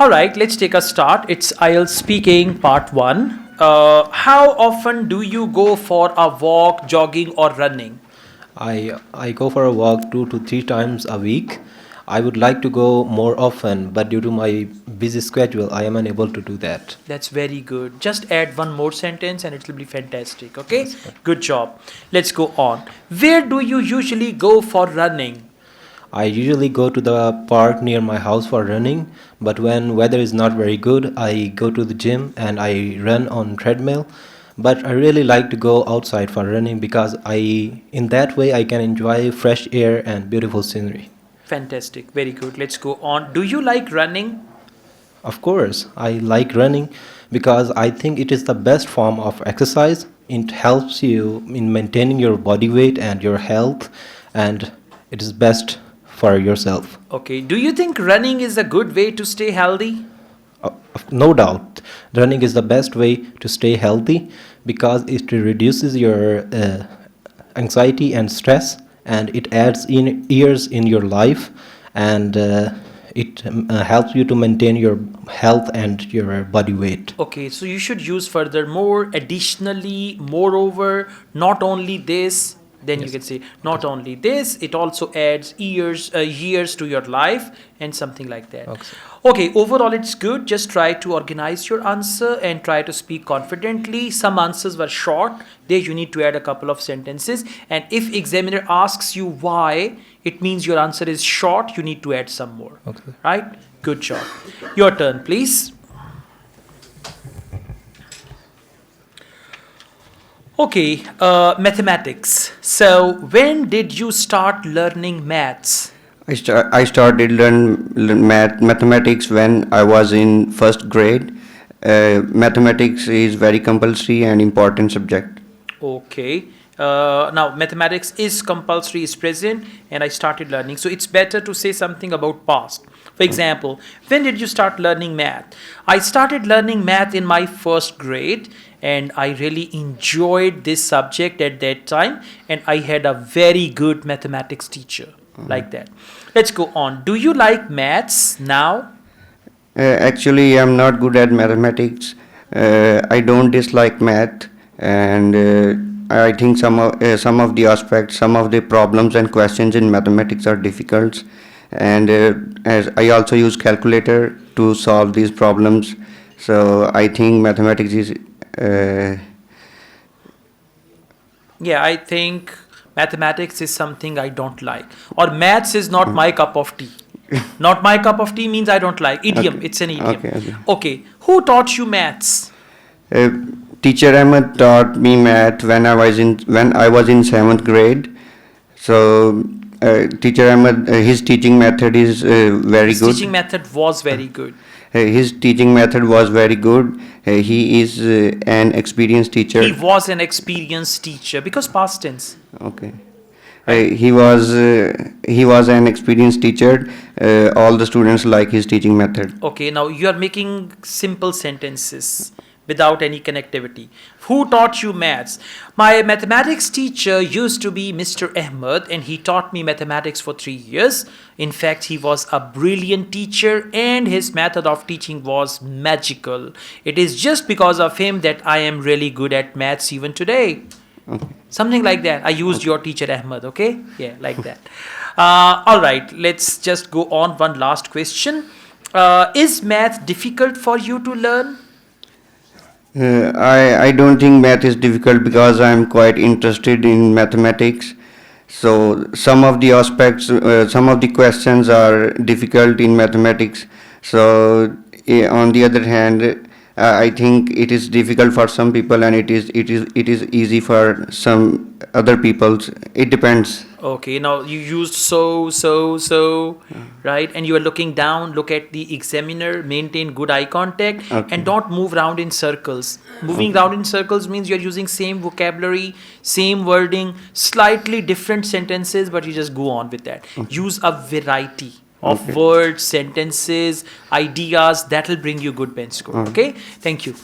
All right, let's take a start. It's IELTS speaking part one. How often do you go for a walk, jogging, or running? I go for a walk 2 to 3 times a week. I would like to go more often, but due to my busy schedule, I am unable to do that. That's very good. Just add one more sentence and it will be fantastic. Okay, Yes, sir. good job. Let's go on. Where do you usually go for running? I usually go to the park near my house for running, but when weather is not very good, I go to the gym and I run on treadmill. But I really like to go outside for running because in that way I can enjoy fresh air and beautiful scenery. Fantastic. Very good. Let's go on. Do you like running? Of course, I like running because I think it is the best form of exercise. It helps you in maintaining your body weight and your health, and it is best for yourself. Okay. Do you think running is a good way to stay healthy? No doubt, running is the best way to stay healthy because it reduces your anxiety and stress, and it adds in years in your life, and it helps you to maintain your health and your body weight. Okay, so you should use furthermore, additionally, moreover, not only this, then you Yes. can say not only this, it also adds years to your life and something like that. Okay. Okay, overall it's good. Just try to organize your answer and try to speak confidently. Some answers were short. There you need to add a couple of sentences. And if examiner asks you why, it means your answer is short. You need to add some more. Okay. Right? Good job. Your turn, please. Okay, mathematics. So, when did you start learning maths? I started learn mathematics when I was in first grade. Mathematics is very compulsory and important subject. Okay. Now, mathematics is compulsory, is present, and I started learning. So, it's better to say something about past. For example, when did you start learning math? I started learning math in my first grade, and I really enjoyed this subject at that time, and I had a very good mathematics teacher like that. Let's go on. Do you like maths now? Actually, I'm not good at mathematics. I don't dislike math, and I think some of the aspects, some of the problems and questions in mathematics are difficult. And as I also use calculator to solve these problems, so I think mathematics is. Yeah, I think mathematics is something I don't like. Or maths is not my cup of tea. Not my cup of tea means I don't like. Idiom, Okay. it's an idiom. Okay. Okay, who taught you maths? Uh, Teacher Ahmed taught me math when I was in seventh grade. So Teacher Ahmed, his teaching method is very His good. teaching method was very good. His teaching method was very good. He is an experienced teacher. He was an experienced teacher because past tense. Okay. He was an experienced teacher. All the students like his teaching method. Okay, now you are making simple sentences without any connectivity. Who taught you maths? My mathematics teacher used to be Mr. Ahmed, and he taught me mathematics for 3 years. In fact, he was a brilliant teacher and his method of teaching was magical. It is just because of him that I am really good at maths even today. Okay. Something like that. I used your teacher Ahmed, okay? Yeah, like that. All right, let's just go on. One last question. Is math difficult for you to learn? I don't think math is difficult because I'm quite interested in mathematics. So some of the aspects, some of the questions are difficult in mathematics. So on the other hand, I think it is difficult for some people and it is easy for some other peoples. It depends. Okay, now you used so, right? And you are looking down, look at the examiner, maintain good eye contact, Okay. and don't move around in circles. Moving around in circles means you're using same vocabulary, same wording, slightly different sentences, but you just go on with that. Use a variety of Okay. words, sentences, ideas that will bring you good bench score. Okay, thank you.